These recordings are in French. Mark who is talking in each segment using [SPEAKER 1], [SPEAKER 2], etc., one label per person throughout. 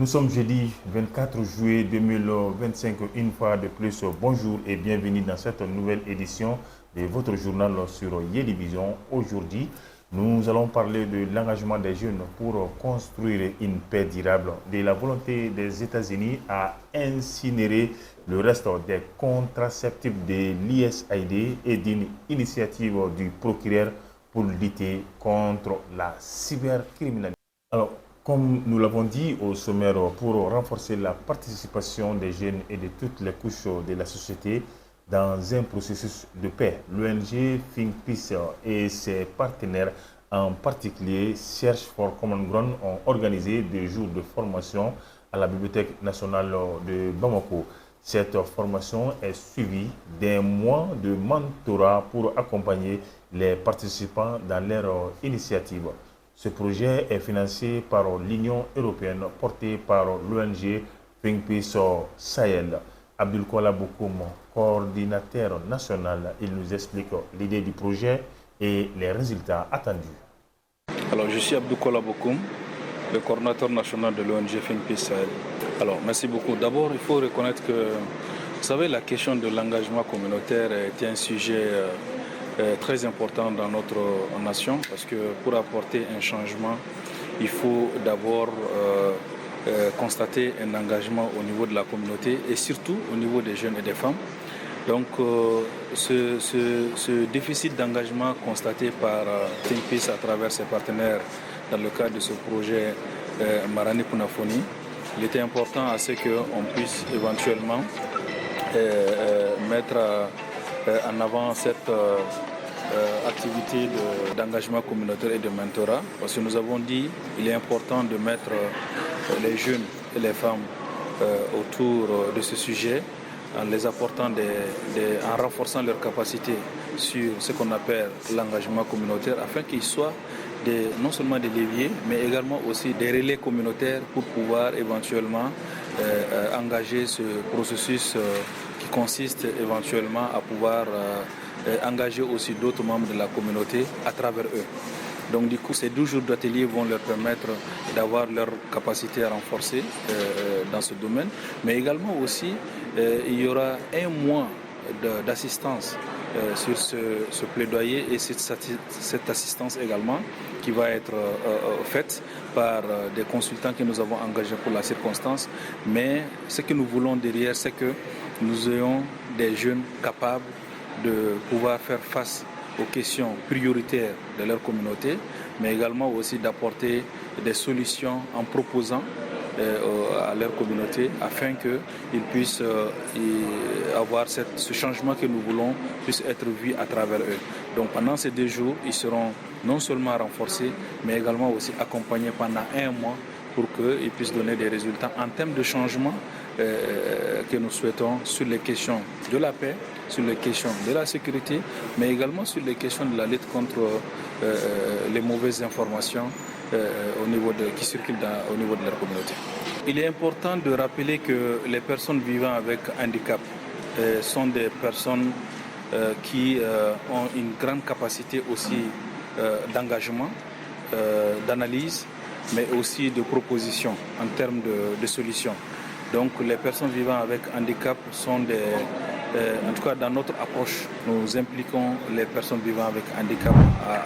[SPEAKER 1] Nous sommes jeudi 24 juillet 2025. Une fois de plus, bonjour et bienvenue dans cette nouvelle édition de votre journal sur Yédivision. Aujourd'hui, nous allons parler de l'engagement des jeunes pour construire une paix durable, de la volonté des États-Unis à incinérer le reste des contraceptifs de l'USAID et d'une initiative du procureur pour lutter contre la cybercriminalité. Alors, comme nous l'avons dit au sommaire, pour renforcer la participation des jeunes et de toutes les couches de la société dans un processus de paix, l'ONG Think Peace et ses partenaires, en particulier Search for Common Ground, ont organisé des jours de formation à la Bibliothèque nationale de Bamako. Cette formation est suivie d'un mois de mentorat pour accompagner les participants dans leur initiative. Ce projet est financé par l'Union européenne, porté par l'ONG Think Peace Sahel. Abdulkola Bokoum, coordinateur national, il nous explique l'idée du projet et les résultats attendus.
[SPEAKER 2] Alors, je suis Abdulkola Bokoum, le coordinateur national de l'ONG Think Peace Sahel. Alors, merci beaucoup. D'abord, il faut reconnaître que, vous savez, la question de l'engagement communautaire est un sujet très important dans notre nation, parce que pour apporter un changement, il faut d'abord constater un engagement au niveau de la communauté et surtout au niveau des jeunes et des femmes. Donc ce déficit d'engagement constaté par Think Peace à travers ses partenaires dans le cadre de ce projet Marani Kunafoni, il était important à ce qu'on puisse éventuellement mettre en avant cette activité d'engagement communautaire et de mentorat, parce que nous avons dit qu'il est important de mettre les jeunes et les femmes autour de ce sujet en les apportant en renforçant leurs capacités sur ce qu'on appelle l'engagement communautaire, afin qu'ils soient non seulement des leviers, mais également aussi des relais communautaires pour pouvoir éventuellement engager ce processus qui consiste éventuellement à pouvoir engager aussi d'autres membres de la communauté à travers eux. Donc du coup, ces 12 jours d'atelier vont leur permettre d'avoir leur capacité à renforcer dans ce domaine, mais également aussi, il y aura un mois d'assistance sur ce plaidoyer et cette assistance également qui va être faite par des consultants que nous avons engagés pour la circonstance. Mais ce que nous voulons derrière, c'est que nous ayons des jeunes capables de pouvoir faire face aux questions prioritaires de leur communauté, mais également aussi d'apporter des solutions en proposant à leur communauté afin qu'ils puissent avoir ce changement que nous voulons puisse être vu à travers eux. Donc pendant ces 2 jours, ils seront non seulement renforcés, mais également aussi accompagnés pendant 1 mois pour qu'ils puissent donner des résultats en termes de changement que nous souhaitons sur les questions de la paix, sur les questions de la sécurité, mais également sur les questions de la lutte contre les mauvaises informations qui circulent au niveau de leur communauté. Il est important de rappeler que les personnes vivant avec handicap sont des personnes qui ont une grande capacité aussi d'engagement, d'analyse, mais aussi de proposition en termes de solutions. Donc les personnes vivant avec handicap sont en tout cas dans notre approche, nous impliquons les personnes vivant avec handicap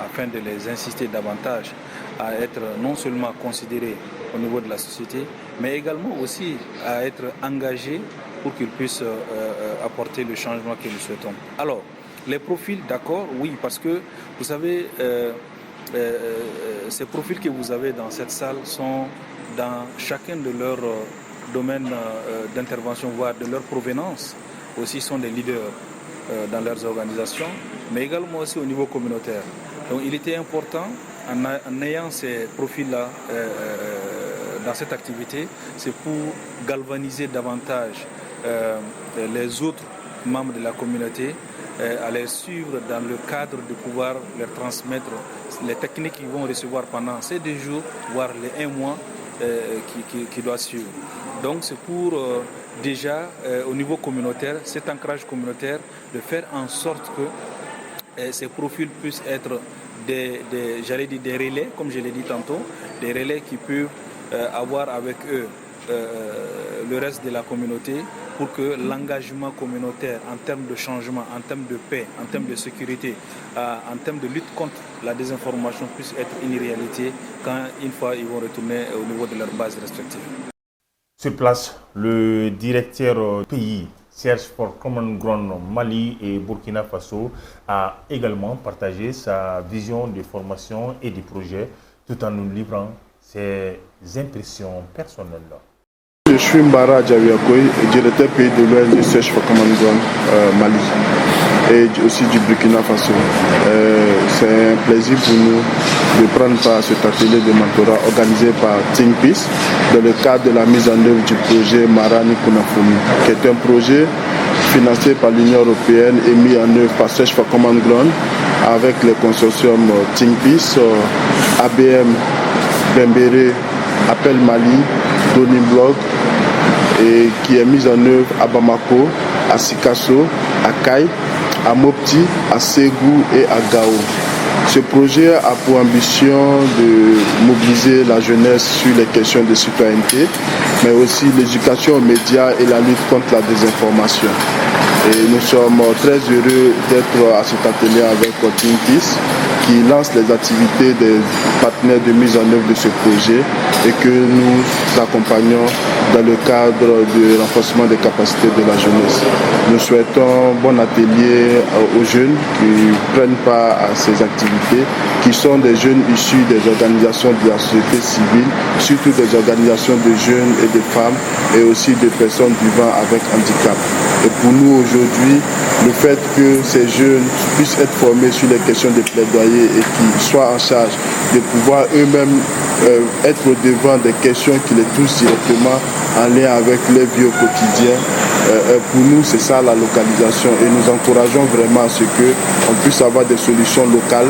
[SPEAKER 2] afin de les inciter davantage à être non seulement considérées au niveau de la société, mais également aussi à être engagées pour qu'ils puissent apporter le changement que nous souhaitons. Alors, les profils, d'accord, oui, parce que vous savez, ces profils que vous avez dans cette salle sont dans chacun de leurs domaines d'intervention, voire de leur provenance, aussi sont des leaders dans leurs organisations, mais également aussi au niveau communautaire. Donc il était important, en ayant ces profils-là dans cette activité, c'est pour galvaniser davantage les autres membres de la communauté, à les suivre dans le cadre de pouvoir leur transmettre les techniques qu'ils vont recevoir pendant ces 2 jours, voire les 1 mois qui doit suivre. Donc c'est pour déjà au niveau communautaire, cet ancrage communautaire, de faire en sorte que ces profils puissent être des relais, comme je l'ai dit tantôt, des relais qui peuvent avoir avec eux le reste de la communauté pour que l'engagement communautaire en termes de changement, en termes de paix, en termes de sécurité, en termes de lutte contre la désinformation puisse être une réalité quand une fois ils vont retourner au niveau de leurs bases respectives.
[SPEAKER 1] Sur place, le directeur pays Search for Common Ground Mali et Burkina Faso a également partagé sa vision de formation et du projet tout en nous livrant ses impressions personnelles.
[SPEAKER 3] Je suis Mbara Djaviakoy, directeur pays de l'ONG Search for Common Ground Mali et aussi du Burkina Faso. C'est un plaisir pour nous de prendre part à cet atelier de mentorat organisé par Think Peace dans le cadre de la mise en œuvre du projet Marani Kunafumi, qui est un projet financé par l'Union européenne et mis en œuvre par Search for Common Ground avec le consortium Think Peace, ABM, Bembere, Appel Mali, Doni Blog, et qui est mise en œuvre à Bamako, à Sikasso, à Kaï, à Mopti, à Ségou et à Gao. Ce projet a pour ambition de mobiliser la jeunesse sur les questions de citoyenneté, mais aussi l'éducation aux médias et la lutte contre la désinformation. Et nous sommes très heureux d'être à cet atelier avec Think Peace, qui lance les activités des partenaires de mise en œuvre de ce projet et que nous accompagnons dans le cadre du renforcement des capacités de la jeunesse. Nous souhaitons un bon atelier aux jeunes qui prennent part à ces activités, qui sont des jeunes issus des organisations de la société civile, surtout des organisations de jeunes et de femmes et aussi de personnes vivant avec handicap. Et pour nous aujourd'hui, le fait que ces jeunes puissent être formés sur les questions de plaidoyer et qu'ils soient en charge de pouvoir eux-mêmes être au devant des questions qui les touchent directement en lien avec leur vie au quotidien. Pour nous, c'est ça la localisation et nous encourageons vraiment à ce qu'on puisse avoir des solutions locales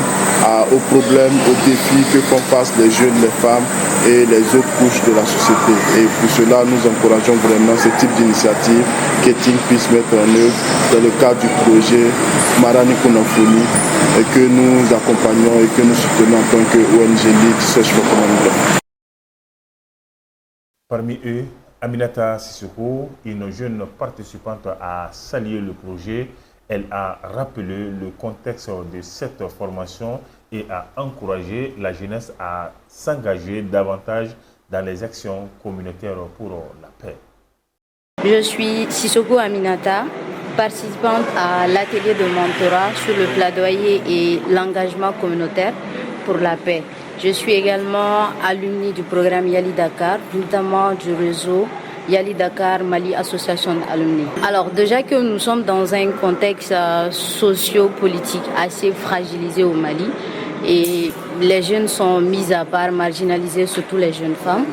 [SPEAKER 3] aux problèmes, aux défis que font face les jeunes, les femmes et les autres couches de la société. Et pour cela, nous encourageons vraiment ce type d'initiative que Think Peace mettre en œuvre dans le cadre du projet Marani Kunafumi et que nous accompagnons et que nous soutenons en tant que ONG Lead Search for Common Ground.
[SPEAKER 1] Parmi eux, Aminata Sissoko, une jeune participante, a salué le projet. Elle a rappelé le contexte de cette formation et a encouragé la jeunesse à s'engager davantage dans les actions communautaires pour la paix.
[SPEAKER 4] Je suis Sissoko Aminata, participante à l'atelier de mentorat sur le plaidoyer et l'engagement communautaire pour la paix. Je suis également alumni du programme Yali Dakar, notamment du réseau Yali Dakar Mali Association d'Alumni. Alors déjà que nous sommes dans un contexte socio-politique assez fragilisé au Mali et les jeunes sont mis à part, marginalisés, surtout les jeunes femmes.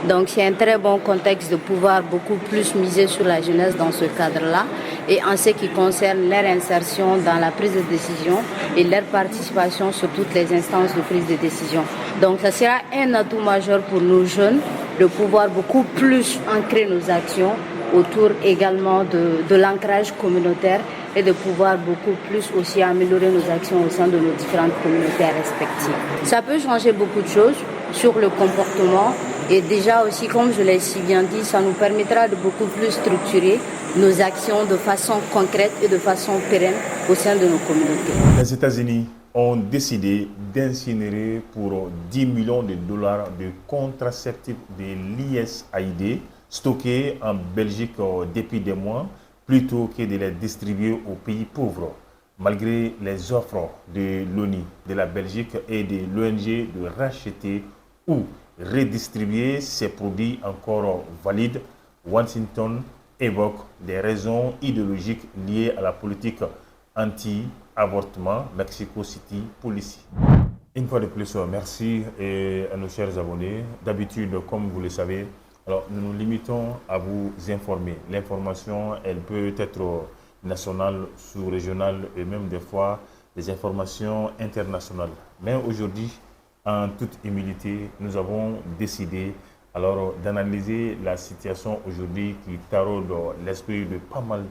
[SPEAKER 4] Donc c'est un très bon contexte de pouvoir beaucoup plus miser sur la jeunesse dans ce cadre-là et en ce qui concerne leur insertion dans la prise de décision et leur participation sur toutes les instances de prise de décision. Donc ça sera un atout majeur pour nos jeunes de pouvoir beaucoup plus ancrer nos actions autour également de l'ancrage communautaire et de pouvoir beaucoup plus aussi améliorer nos actions au sein de nos différentes communautés respectives. Ça peut changer beaucoup de choses sur le comportement et déjà aussi, comme je l'ai si bien dit, ça nous permettra de beaucoup plus structurer nos actions de façon concrète et de façon pérenne au sein de nos communautés.
[SPEAKER 1] Les États-Unis ont décidé d'incinérer pour 10 millions de dollars de contraceptifs de l'ISAID stockés en Belgique depuis des mois plutôt que de les distribuer aux pays pauvres. Malgré les offres de l'ONU, de la Belgique et de l'ONG de racheter ou redistribuer ces produits encore valides, Washington évoque des raisons idéologiques liées à la politique anti-avortement Mexico City Policy. Une fois de plus, merci à nos chers abonnés. D'habitude, comme vous le savez, alors nous nous limitons à vous informer. L'information, elle peut être nationale, sous-régionale et même des fois des informations internationales. Mais aujourd'hui, en toute humilité, nous avons décidé alors d'analyser la situation aujourd'hui qui taraude l'esprit de pas mal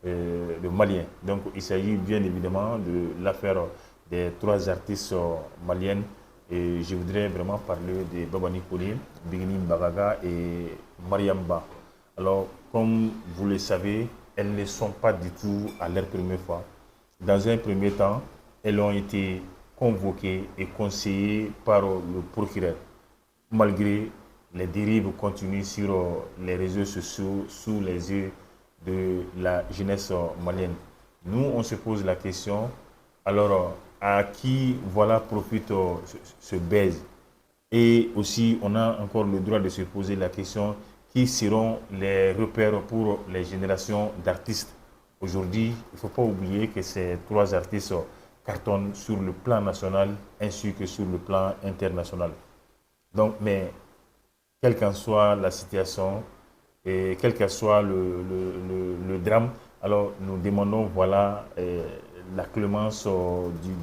[SPEAKER 1] de Maliens. Donc il s'agit bien évidemment de l'affaire des 3 artistes maliennes Et je voudrais vraiment parler de Babani Kone, Bigini Mbagaga et Mariamba. Alors, comme vous le savez, elles ne sont pas du tout à leur première fois. Dans un premier temps, elles ont été convoquées et conseillées par le procureur, malgré les dérives continues sur les réseaux sociaux sous les yeux de la jeunesse malienne. Nous, on se pose la question, alors à qui voilà profite ce baise? Et aussi, on a encore le droit de se poser la question, qui seront les repères pour les générations d'artistes? Aujourd'hui, il ne faut pas oublier que ces trois artistes cartonnent sur le plan national ainsi que sur le plan international. Donc, mais quelle qu'en soit la situation et quel que soit le drame, alors nous demandons voilà la clémence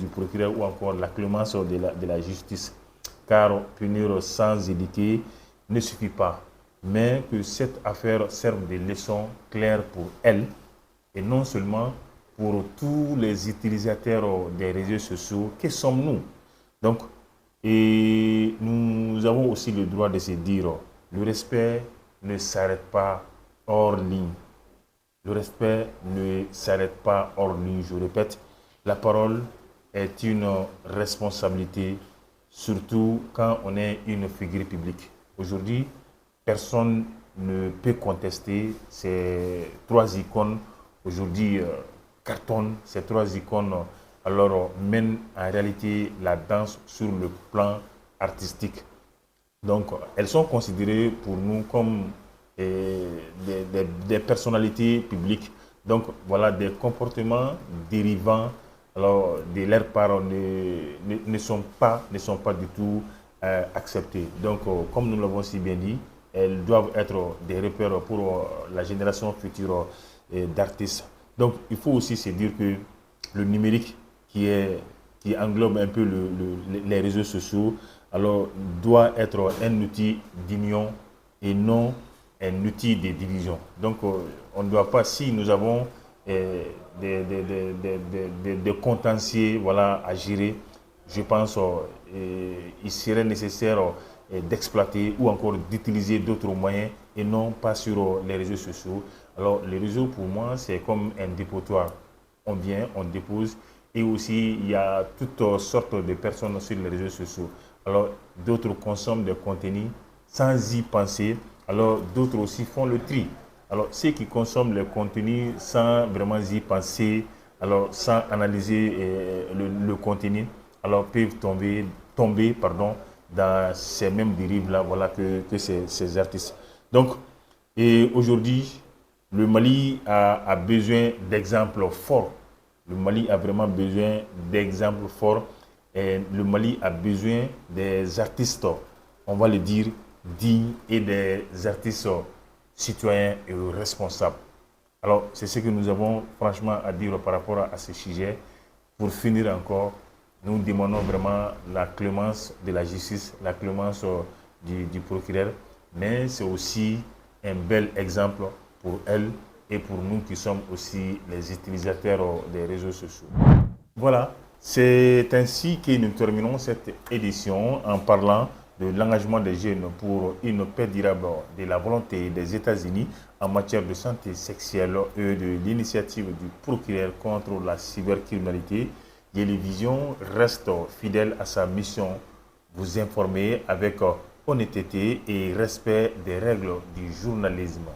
[SPEAKER 1] du procureur ou encore la clémence de la justice. Car punir sans éditer ne suffit pas, mais que cette affaire serve de leçon claire pour elle et non seulement pour tous les utilisateurs des réseaux sociaux. Que sommes-nous? Donc, et nous avons aussi le droit de se dire, le respect ne s'arrête pas hors ligne. Le respect ne s'arrête pas hors ligne. Je répète, la parole est une responsabilité, surtout quand on est une figure publique. Aujourd'hui, personne ne peut contester ces trois icônes. Aujourd'hui, cartonnent ces trois icônes. Alors, mènent en réalité la danse sur le plan artistique. Donc, elles sont considérées pour nous comme des personnalités publiques. Donc, voilà, des comportements dérivants alors, de leur part ne sont pas du tout acceptés. Donc, comme nous l'avons si bien dit, elles doivent être des repères pour la génération future d'artistes. Donc, il faut aussi se dire que le numérique qui englobe un peu les réseaux sociaux, alors doit être un outil d'union et non un outil de division. Donc, on ne doit pas, si nous avons des contentieux voilà, à gérer, je pense il serait nécessaire d'exploiter ou encore d'utiliser d'autres moyens et non pas sur les réseaux sociaux. Alors, les réseaux, pour moi, c'est comme un dépotoir. On vient, on dépose, et aussi, il y a toutes sortes de personnes sur les réseaux sociaux. Alors, d'autres consomment des contenus sans y penser. Alors, d'autres aussi font le tri. Alors, ceux qui consomment les contenus sans vraiment y penser, alors sans analyser le contenu, alors peuvent tomber dans ces mêmes dérives-là, voilà, que ces artistes. Donc, et aujourd'hui, le Mali a besoin d'exemples forts. Le Mali a vraiment besoin d'exemples forts. Et le Mali a besoin des artistes, on va le dire, dignes et des artistes citoyens et responsables. Alors, c'est ce que nous avons franchement à dire par rapport à ce sujet. Pour finir encore, nous demandons vraiment la clémence de la justice, la clémence du procureur, mais c'est aussi un bel exemple pour elle et pour nous qui sommes aussi les utilisateurs des réseaux sociaux. Voilà, c'est ainsi que nous terminons cette édition en parlant de l'engagement des jeunes pour une paix durable, de la volonté des États-Unis en matière de santé sexuelle et de l'initiative du procureur contre la cybercriminalité. Télévision reste fidèle à sa mission, vous informer avec honnêteté et respect des règles du journalisme.